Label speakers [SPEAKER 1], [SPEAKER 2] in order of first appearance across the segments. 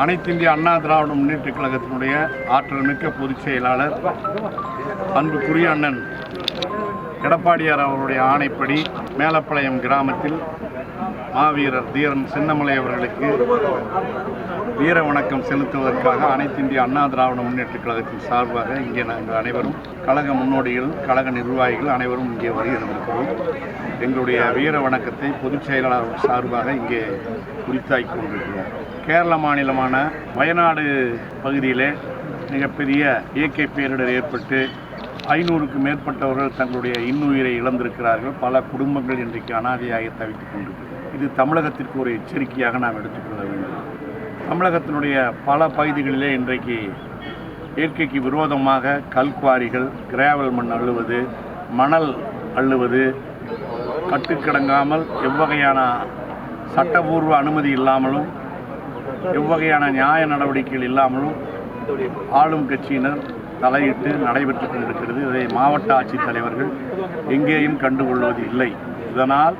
[SPEAKER 1] அனைத்து இந்திய அண்ணா திராவிட முன்னேற்றக் கழகத்தினுடைய ஆற்றல் மிக்க பொதுச் செயலாளர் அன்புக்குரிய அண்ணன் எடப்பாடியார் அவருடைய ஆணைப்படி மேலப்பாளையம் கிராமத்தில் மாவீரர் தீரன் சின்னமலை அவர்களுக்கு வீர வணக்கம் செலுத்துவதற்காக அனைத்து இந்திய அண்ணா திராவிட முன்னேற்றக் கழகத்தின் சார்பாக இங்கே நாங்கள் அனைவரும் கழக முன்னோடிகள் கழக நிர்வாகிகள் அனைவரும் இங்கே வருகிறோம். எங்களுடைய வீர வணக்கத்தை பொதுச் செயலாளர் சார்பாக இங்கே குறித்தாக்கி கொண்டிருக்கிறோம். கேரள மாநிலமான வயநாடு பகுதியிலே மிகப்பெரிய இயற்கை பேரிடர் ஏற்பட்டு 500க்கும் மேற்பட்டவர்கள் தங்களுடைய இன்னுயிரை இழந்திருக்கிறார்கள். பல குடும்பங்கள் இன்றைக்கு அனாதையாக தவித்துக் கொண்டிருக்கிறது. இது தமிழகத்திற்கு ஒரு எச்சரிக்கையாக நாம் எடுத்துக்கொள்ள வேண்டும். தமிழகத்தினுடைய பல பகுதிகளிலே இன்றைக்கு இயற்கைக்கு விரோதமாக கல்குவாரிகள், கிராவல் மண் அள்ளுவது, மணல் அள்ளுவது, கட்டுக்கடங்காமல் எவ்வகையான சட்டபூர்வ அனுமதி இல்லாமலும் எவ்வகையான நியாய நடவடிக்கைகள் இல்லாமலும் ஆளும் கட்சியினர் தலையிட்டு நடைபெற்று கொண்டிருக்கிறது. இதை மாவட்ட ஆட்சித்தலைவர்கள் எங்கேயும் கண்டுகொள்வது இல்லை. இதனால்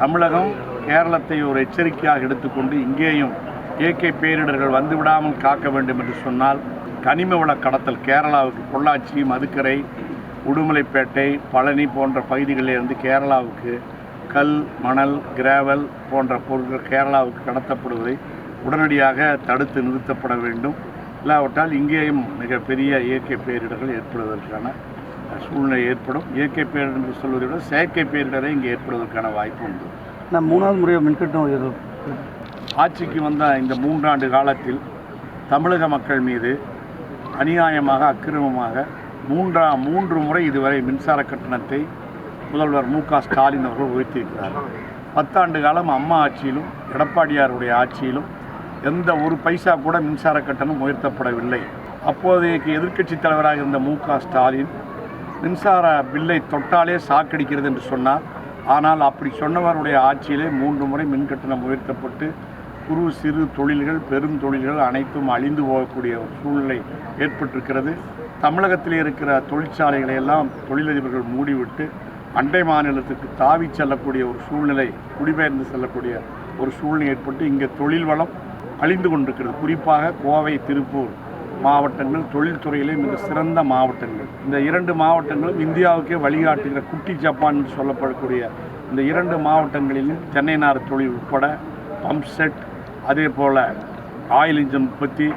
[SPEAKER 1] தமிழகம் கேரளத்தை ஒரு எச்சரிக்கையாக எடுத்துக்கொண்டு இங்கேயும் இயற்கை பேரிடர்கள் வந்துவிடாமல் காக்க வேண்டும் என்று சொன்னால் கனிம வள கடத்தல் கேரளாவுக்கு பொள்ளாச்சி, மதுக்கரை, உடுமலைப்பேட்டை, பழனி போன்ற பகுதிகளிலிருந்து கேரளாவுக்கு கல், மணல், கிராவல் போன்ற பொருட்கள் கேரளாவுக்கு கடத்தப்படுவதை உடனடியாக தடுத்து நிறுத்தப்பட வேண்டும். இல்லாவிட்டால் இங்கேயும் மிகப்பெரிய இயற்கை பேரிடர்கள் ஏற்படுவதற்கான சூழ்நிலை ஏற்படும். இயற்கை பேரிடர் என்று சொல்வதை விட செயற்கை பேரிடரை இங்கே ஏற்படுவதற்கான வாய்ப்பு உண்டு.
[SPEAKER 2] நான் 3வது முறையாக மின்கட்டணம்
[SPEAKER 1] ஆட்சிக்கு வந்த இந்த 3 ஆண்டு காலத்தில் தமிழக மக்கள் மீது அநியாயமாக, அக்கிரமமாக 3 முறை இதுவரை மின்சார கட்டணத்தை முதல்வர் மு.க. ஸ்டாலின் அவர்கள் உயர்த்தியிருக்கிறார்கள். 10 ஆண்டு காலம் அம்மா ஆட்சியிலும் எடப்பாடியாருடைய ஆட்சியிலும் எந்த ஒரு பைசா கூட மின்சார கட்டணம் உயர்த்தப்படவில்லை. அப்போதைக்கு எதிர்க்கட்சி தலைவராக இருந்த மு.க. ஸ்டாலின் மின்சார பில்லை தொட்டாலே சாக்கடிக்கிறது என்று சொன்னார். ஆனால் அப்படி சொன்னவருடைய ஆட்சியிலே 3 முறை மின் கட்டணம் உயர்த்தப்பட்டு குறு சிறு தொழில்கள், பெரும் தொழில்கள் அனைத்தும் அழிந்து போகக்கூடிய ஒரு சூழ்நிலை ஏற்பட்டிருக்கிறது. தமிழகத்தில் இருக்கிற தொழிற்சாலைகளை எல்லாம் தொழிலதிபர்கள் மூடிவிட்டு அண்டை மாநிலத்துக்கு தாவி செல்லக்கூடிய ஒரு சூழ்நிலை, குடிபெயர்ந்து செல்லக்கூடிய ஒரு சூழ்நிலை ஏற்பட்டு இங்கே தொழில் வளம் அழிந்து கொண்டிருக்கிறது. குறிப்பாக கோவை, திருப்பூர் மாவட்டங்கள் தொழில்துறையிலே மிக சிறந்த மாவட்டங்கள். இந்த 2 மாவட்டங்களும் இந்தியாவுக்கே வழிகாட்டுகிற குட்டி ஜப்பான் என்று சொல்லப்படக்கூடிய இந்த 2 மாவட்டங்களிலும் தென்னை நார் தொழில் உட்பட பம்ப் செட், அதே போல் ஆயில் இன்ஜின் உற்பத்தி,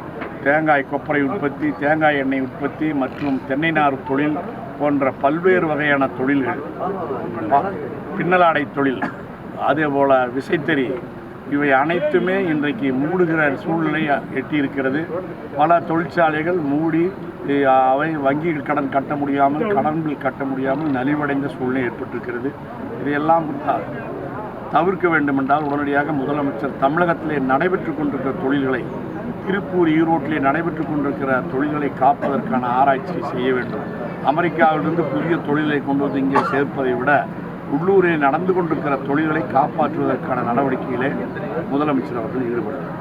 [SPEAKER 1] தேங்காய் கொப்பரை உற்பத்தி, தேங்காய் எண்ணெய் உற்பத்தி மற்றும் தென்னை நார் தொழில் போன்ற பல்வேறு வகையான தொழில்கள், பின்னலாடை தொழில், அதே போல் விசைத்தறி, இவை அனைத்துமே இன்றைக்கு மூடுகிற சூழ்நிலை எட்டியிருக்கிறது. பல தொழிற்சாலைகள் மூடி அவை வங்கிகள் கடன் கட்ட முடியாமல், கடன்கள் கட்ட முடியாமல் நலிவடைந்த சூழ்நிலை ஏற்பட்டிருக்கிறது. இதையெல்லாம் தவிர்க்க வேண்டுமென்றால் உடனடியாக முதலமைச்சர் தமிழகத்திலே நடைபெற்று கொண்டிருக்கிற தொழில்களை, திருப்பூர், ஈரோட்டிலே நடைபெற்று கொண்டிருக்கிற தொழில்களை காப்பதற்கான ஆராய்ச்சி செய்ய வேண்டும். அமெரிக்காவிலிருந்து புதிய தொழிலை கொண்டு வந்து இங்கே சேர்ப்பதை விட உள்ளூரில் நடந்து கொண்டிருக்கிற தொழில்களை காப்பாற்றுவதற்கான நடவடிக்கையிலே முதலமைச்சர் அவர்கள் ஈடுபடுகிறார்.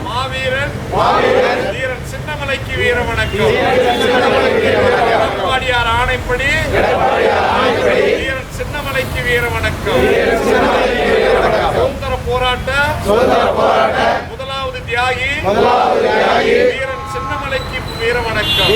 [SPEAKER 3] மாவீரன் வீரன் சின்னமலைக்கு வீர வணக்கம். எடப்பாடியார் ஆணைப்படி வீரன் சின்னமலைக்கு வீர வணக்கம். சுதந்திர போராட்ட முதலாவது தியாகி வீரன் சின்னமலைக்கு வீர வணக்கம்.